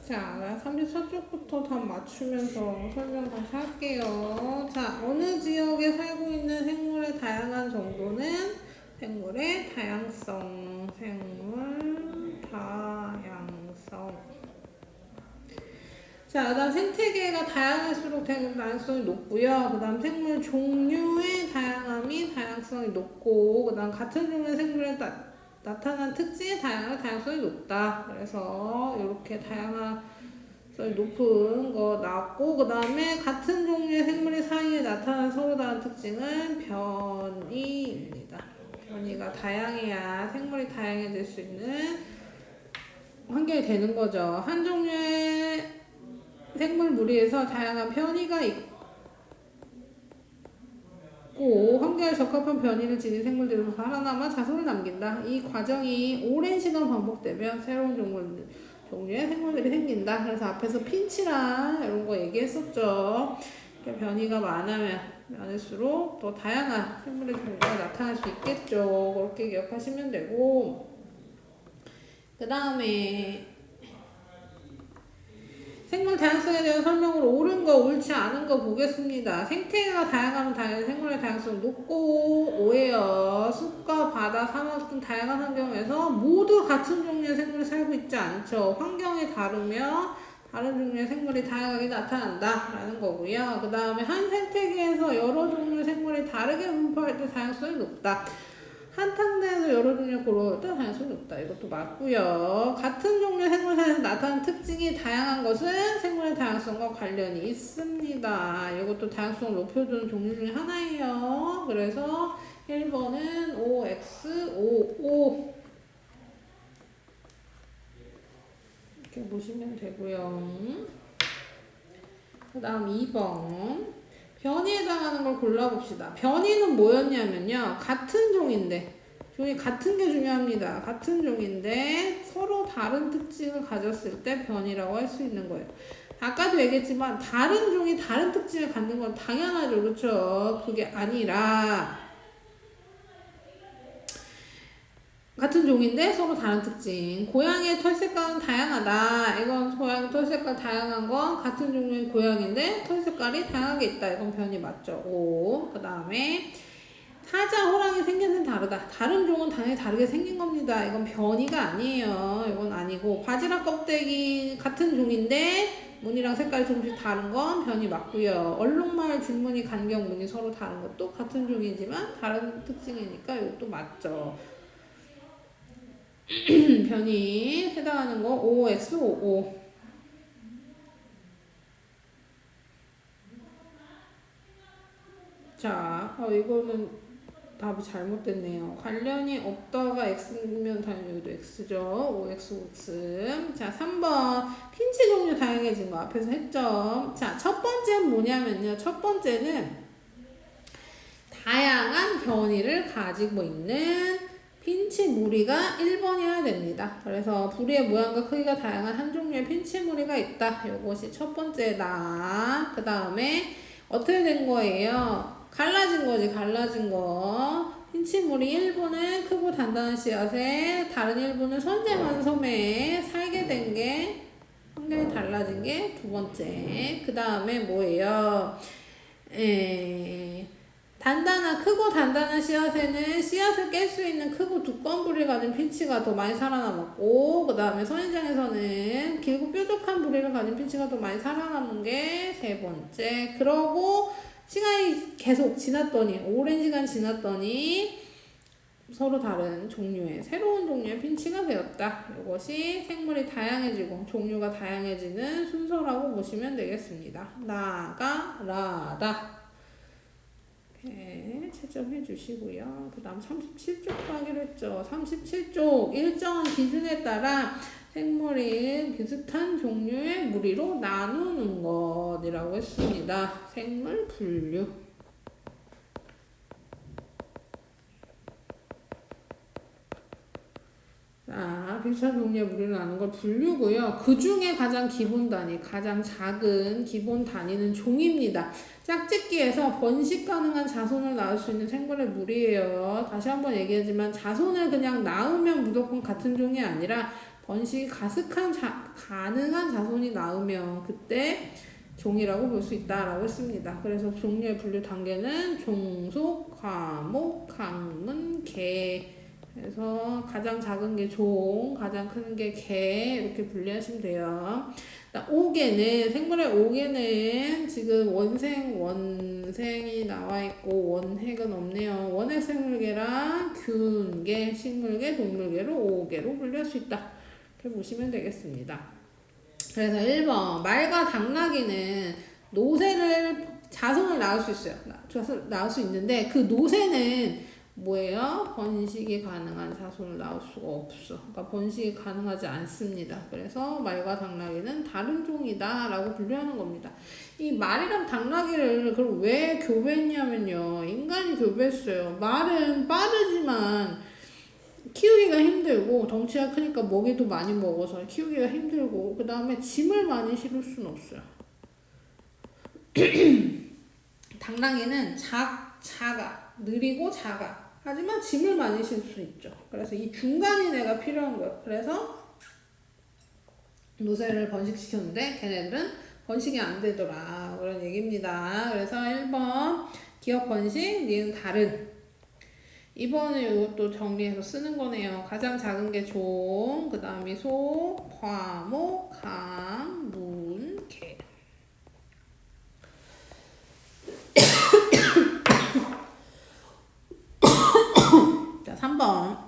자, 34쪽부터 답 맞추면서 설명 다시 할게요. 자, 어느 지역에 살고 있는 생물의 다양한 정도는 생물의 다양성, 생물 다양성. 자, 그다음 생태계가 다양할수록 다양성이 높고요. 그다음 생물 종류의 다양함이 다양성이 높고, 그다음 같은 종류의 생물에 나타난 특징의 다양성이 높다. 그래서 이렇게 다양성이 높은 거 나왔고, 그다음에 같은 종류의 생물의 사이에 나타난 서로 다른 특징은 변이입니다. 변이가 다양해야 생물이 다양해질 수 있는 환경이 되는 거죠. 한 종류의 생물 무리에서 다양한 변이가 있고 환경에 적합한 변이를 지닌 생물들은 살아남아 자손을 남긴다. 이 과정이 오랜 시간 반복되면 새로운 종류의 생물들이 생긴다. 그래서 앞에서 핀치랑 이런 거 얘기했었죠. 변이가 많을수록 더 다양한 생물의 종류가 나타날 수 있겠죠. 그렇게 기억하시면 되고, 그 다음에 생물 다양성에 대한 설명으로 옳은 거, 옳지 않은 거 보겠습니다. 생태계가 다양하면 당연히 생물의 다양성이 높고, 오해요. 숲과 바다, 사막 등 다양한 환경에서 모두 같은 종류의 생물이 살고 있지 않죠. 환경이 다르며 다른 종류의 생물이 다양하게 나타난다 라는 거고요. 그 다음에 한 생태계에서 여러 종류의 생물이 다르게 분포할 때 다양성이 높다. 한 탕내에서 여러 종류의 고로올 때 다양성이 높다. 이것도 맞고요. 같은 종류의 생물 사이에서 나타나는 특징이 다양한 것은 생물의 다양성과 관련이 있습니다. 이것도 다양성을 높여주는 종류 중에 하나예요. 그래서 1번은 OXOO 이렇게 보시면 되고요. 그 다음 2번 변이에 해당하는 걸 골라봅시다. 변이는 뭐였냐면요. 같은 종인데, 종이 같은 게 중요합니다. 같은 종인데 서로 다른 특징을 가졌을 때 변이라고 할 수 있는 거예요. 아까도 얘기했지만 다른 종이 다른 특징을 갖는 건 당연하죠. 그렇죠? 그게 아니라 같은 종인데 서로 다른 특징. 고양이의 털 색깔은 다양하다. 이건 고양이 털 색깔 다양한 건 같은 종류의 고양인데 털 색깔이 다양하게 있다. 이건 변이 맞죠. 오. 그 다음에 사자, 호랑이 생겨는 다르다. 다른 종은 당연히 다르게 생긴 겁니다. 이건 변이가 아니에요. 이건 아니고 바지락 껍데기 같은 종인데 무늬랑 색깔이 조금씩 다른 건 변이 맞고요. 얼룩말, 줄무늬, 간격, 무늬 서로 다른 것도 같은 종이지만 다른 특징이니까 이것도 맞죠. 변이 해당하는 거 OXOO. 자, 이거는 답이 잘못됐네요. 관련이 없다가 X면 당연히 여기도 X죠. OXOX. 자, 3번. 핀치 종류 다양해진 거 앞에서 했죠. 자, 첫 번째는 뭐냐면요. 첫 번째는 다양한 변이를 가지고 있는 핀치 무리가 1번이어야 됩니다. 그래서 부리의 모양과 크기가 다양한 한 종류의 핀치 무리가 있다. 이것이 첫 번째다. 그 다음에 어떻게 된 거예요? 갈라진 거지, 갈라진 거. 핀치 무리 1부는 크고 단단한 씨앗에 다른 1부는 선재만 섬에 살게 된 게 환경이 달라진 게 두 번째. 그 다음에 뭐예요? 크고 단단한 씨앗에는 씨앗을 깰 수 있는 크고 두꺼운 부리를 가진 핀치가 더 많이 살아남았고, 그 다음에 선인장에서는 길고 뾰족한 부리를 가진 핀치가 더 많이 살아남은 게 세 번째. 그러고 시간이 계속 지났더니, 오랜 시간 지났더니 서로 다른 종류의, 새로운 종류의 핀치가 되었다. 이것이 생물이 다양해지고 종류가 다양해지는 순서라고 보시면 되겠습니다. 나가라다. 채점해 주시고요. 그 다음 37쪽 하기로 했죠. 37쪽 일정한 기준에 따라 생물이 비슷한 종류의 무리로 나누는 것이라고 했습니다. 생물 분류. 비슷한 종류의 무리를 나누는 걸 분류고요. 그 중에 가장 기본 단위, 가장 작은 기본 단위는 종입니다. 짝짓기에서 번식 가능한 자손을 낳을 수 있는 생물의 무리예요. 다시 한번 얘기하지만 자손을 그냥 낳으면 무조건 같은 종이 아니라 번식이 가능한 자손이 나오면 그때 종이라고 볼 수 있다라고 했습니다. 그래서 종류의 분류 단계는 종, 속, 과목, 강문, 개. 그래서 가장 작은 게 종, 가장 큰 게 개 이렇게 분류하시면 돼요. 5개는 생물의 5개는 지금 원생이 나와 있고 원핵은 없네요. 원핵 생물계랑 균계, 식물계, 동물계로 5개로 분류할 수 있다. 이렇게 보시면 되겠습니다. 그래서 1번 말과 당나귀는 자손을 낳을 수 있어요. 낳을 수 있는데 그 노새는 뭐예요? 번식이 가능한 자손을 낳을 수가 없어. 그러니까 번식이 가능하지 않습니다. 그래서 말과 당나귀는 다른 종이다 라고 분류하는 겁니다. 이 말이랑 당나귀를 그럼 왜 교배했냐면요. 인간이 교배했어요. 말은 빠르지만 키우기가 힘들고 덩치가 크니까 먹이도 많이 먹어서 키우기가 힘들고 그 다음에 짐을 많이 실을 수는 없어요. 당나귀는 작아 느리고 작아 하지만 짐을 많이 실 수 있죠. 그래서 이 중간인 애가 필요한 거예요. 그래서 노새를 번식시켰는데 걔네들은 번식이 안 되더라 그런 얘기입니다. 그래서 1번 기억 번식, 니은 다른. 2번은 이것도 정리해서 쓰는 거네요. 가장 작은 게 종, 그 다음에 소, 과목, 강, 문, 개. 자, 3번.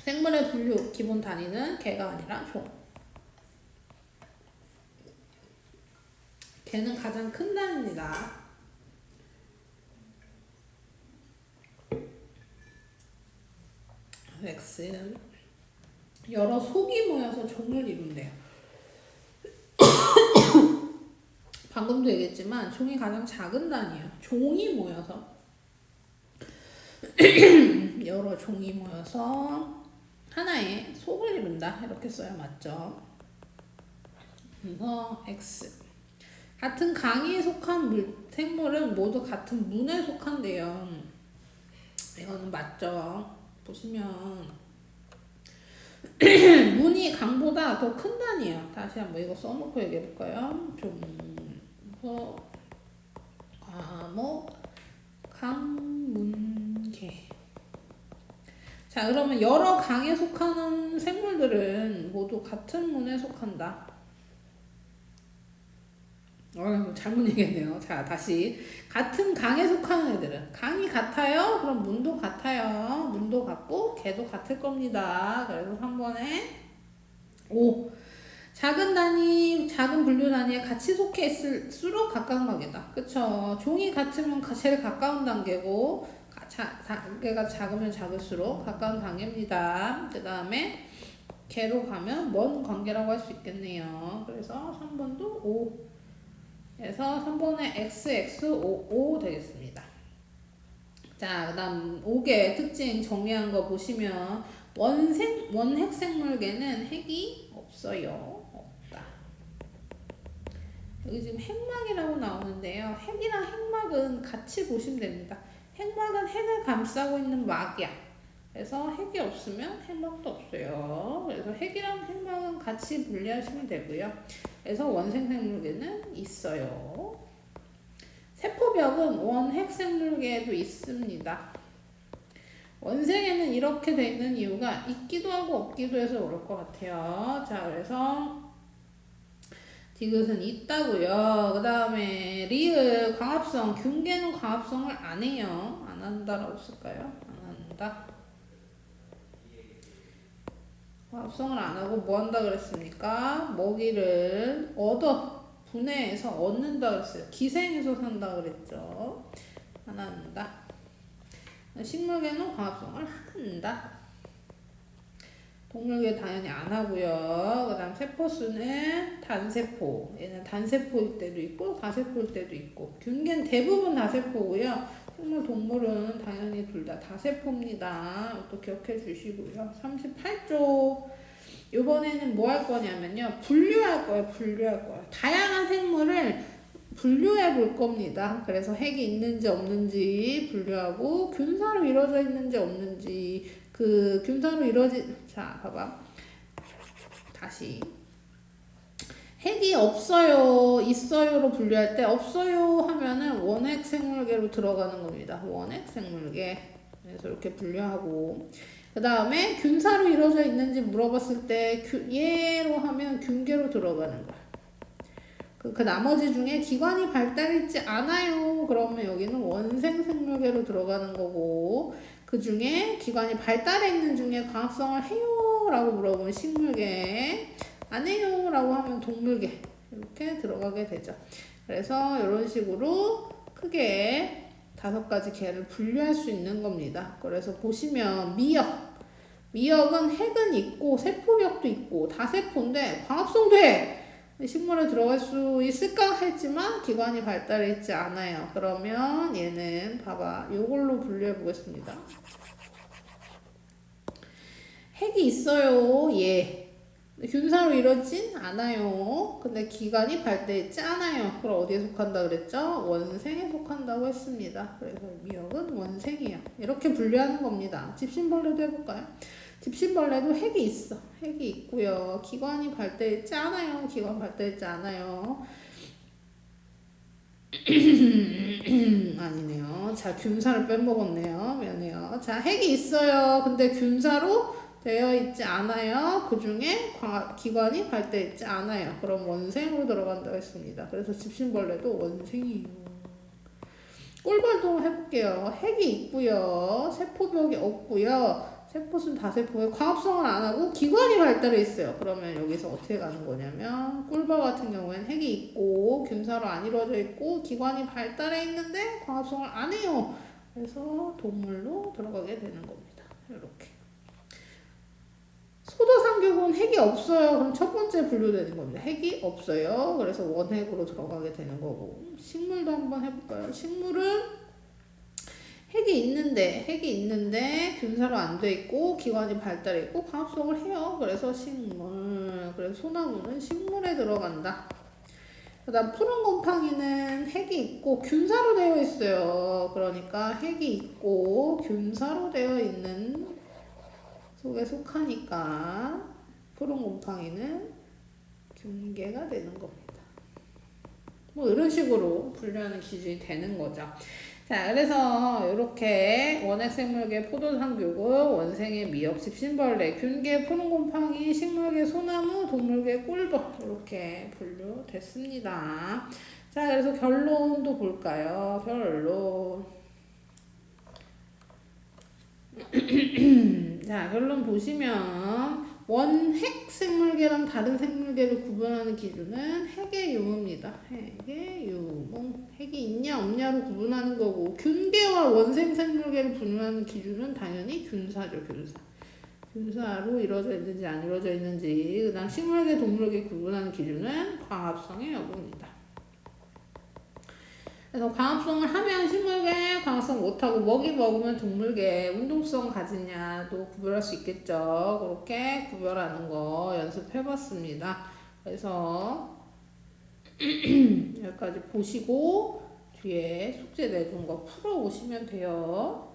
생물의 분류 기본 단위는 개가 아니라 종. 개는 가장 큰 단위입니다. X는 여러 속이 모여서 종을 이룬대요. 방금도 얘기했지만 종이 가장 작은 단위예요. 종이 모여서 여러 종이 모여서 하나의 속을 이룬다 이렇게 써야 맞죠. 그래서 X 같은 강에 속한 생물은 모두 같은 문에 속한대요. 이거는 맞죠. 보시면 문이 강보다 더 큰 단위예요. 다시 한번 이거 써놓고 얘기해볼까요? 종, 과목, 강, 문, 개. 자, 그러면 여러 강에 속하는 생물들은 모두 같은 문에 속한다. 잘못 얘기했네요. 자, 다시. 같은 강에 속하는 애들은 강이 같아요? 그럼 문도 같아요. 문도 같고 개도 같을 겁니다. 그래서 3번에 5. 작은 단위, 작은 분류 단위에 같이 속해 있을수록 가까운 관계다. 그쵸? 종이 같으면 제일 가까운 단계고 단계가 작으면 작을수록 가까운 단계입니다. 그 다음에 개로 가면 먼 관계라고 할 수 있겠네요. 그래서 3번도 5. 그래서 3번에 XX55 되겠습니다. 자, 그 다음 5개 특징 정리한 거 보시면 원핵 생물계는 핵이 없어요. 없다. 여기 지금 핵막이라고 나오는데요. 핵이랑 핵막은 같이 보시면 됩니다. 핵막은 핵을 감싸고 있는 막이야. 그래서 핵이 없으면 핵막도 없어요. 그래서 핵이랑 핵막은 같이 분리하시면 되고요. 그래서 원생생물계는 있어요. 세포벽은 원핵생물계에도 있습니다. 원생에는 이렇게 돼 있는 이유가 있기도 하고 없기도 해서 그럴 것 같아요. 자, 그래서 디귿은 있다고요. 그 다음에 리을 광합성, 균계는 광합성을 안 해요. 안 한다라고 쓸까요? 안 한다. 합성을 안 하고 뭐 한다 그랬습니까? 먹이를 분해해서 얻는다 그랬어요. 기생해서 산다 그랬죠. 안 한다. 식물계는 광합성을 한다. 동물계 당연히 안 하고요. 그 다음 세포수는 단세포. 얘는 단세포일 때도 있고 다세포일 때도 있고. 균계는 대부분 다세포고요. 생물, 동물은 당연히 둘 다 다세포입니다. 또 기억해 주시고요. 38쪽. 이번에는 뭐 할 거냐면요. 분류할 거예요. 다양한 생물을 분류해 볼 겁니다. 그래서 핵이 있는지 없는지 분류하고 균사로 이루어져 있는지 없는지 자, 봐봐. 다시. 핵이 없어요, 있어요로 분류할 때 없어요 하면은 원핵 생물계로 들어가는 겁니다. 원핵 생물계. 그래서 이렇게 분류하고 그 다음에 균사로 이루어져 있는지 물어봤을 때 얘로 하면 균계로 들어가는 거야. 그 나머지 중에 기관이 발달했지 않아요. 그러면 여기는 원생 생물계로 들어가는 거고 그 중에 기관이 발달해 있는 중에 광합성을 해요 라고 물어보면 식물계, 안 해요 라고 하면 동물계 이렇게 들어가게 되죠. 그래서 이런 식으로 크게 5가지 계를 분류할 수 있는 겁니다. 그래서 보시면 미역은 핵은 있고 세포벽도 있고 다세포인데 광합성도 해. 식물에 들어갈 수 있을까 했지만 기관이 발달해 있지 않아요. 그러면 얘는 봐봐 요걸로 분류해 보겠습니다. 핵이 있어요. 균사로 이루어진 않아요. 근데 기관이 발달했지 않아요. 그럼 어디에 속한다 그랬죠? 원생에 속한다고 했습니다. 그래서 미역은 원생이에요. 이렇게 분류하는 겁니다. 집신벌레도 해볼까요? 집신벌레도 핵이 있어. 핵이 있고요. 기관이 발달했지 않아요. 기관 발달했지 않아요. 아니네요. 자, 균사를 빼먹었네요. 미안해요. 자, 핵이 있어요. 근데 균사로 되어 있지 않아요. 그 중에 기관이 발달했지 않아요. 그럼 원생으로 들어간다고 했습니다. 그래서 집신벌레도 원생이에요. 꿀벌도 해볼게요. 핵이 있고요. 세포벽이 없고요. 세포순 다세포에 광합성을 안 하고 기관이 발달해 있어요. 그러면 여기서 어떻게 가는 거냐면 꿀벌 같은 경우에는 핵이 있고 균사로 안 이루어져 있고 기관이 발달해 있는데 광합성을 안 해요. 그래서 동물로 들어가게 되는 겁니다. 이렇게. 소도상격은 핵이 없어요. 그럼 첫 번째 분류되는 겁니다. 핵이 없어요. 그래서 원핵으로 들어가게 되는 거고. 식물도 한번 해볼까요? 식물은 핵이 있는데 균사로 안 돼 있고 기관이 발달해 있고 광합성을 해요. 그래서 식물. 그래서 소나무는 식물에 들어간다. 그 다음 푸른 곰팡이는 핵이 있고 균사로 되어 있어요. 그러니까 핵이 있고 균사로 되어 있는 속에 속하니까 푸른 곰팡이는 균계가 되는 겁니다. 뭐 이런 식으로 분류하는 기준이 되는 거죠. 자, 그래서 이렇게 원핵생물계 포도상교구, 원생의 미역, 집신벌레, 균계, 푸른곰팡이, 식물계, 소나무, 동물계, 꿀벌 이렇게 분류됐습니다. 자, 그래서 결론도 볼까요? 결론. 자, 결론 보시면 원핵 생물계랑 다른 생물계를 구분하는 기준은 핵의 유무입니다. 핵의 유무. 핵이 있냐 없냐로 구분하는 거고 균계와 원생 생물계를 분류하는 기준은 당연히 균사죠. 균사로 이루어져 있는지 안 이루어져 있는지. 그 다음 식물계 동물계 구분하는 기준은 광합성의 여부입니다. 그래서 광합성을 하면 식물계, 광합성 못하고 먹이 먹으면 동물계, 운동성 가지냐도 구별할 수 있겠죠. 그렇게 구별하는 거 연습해봤습니다. 그래서 여기까지 보시고 뒤에 숙제 내준 거 풀어오시면 돼요.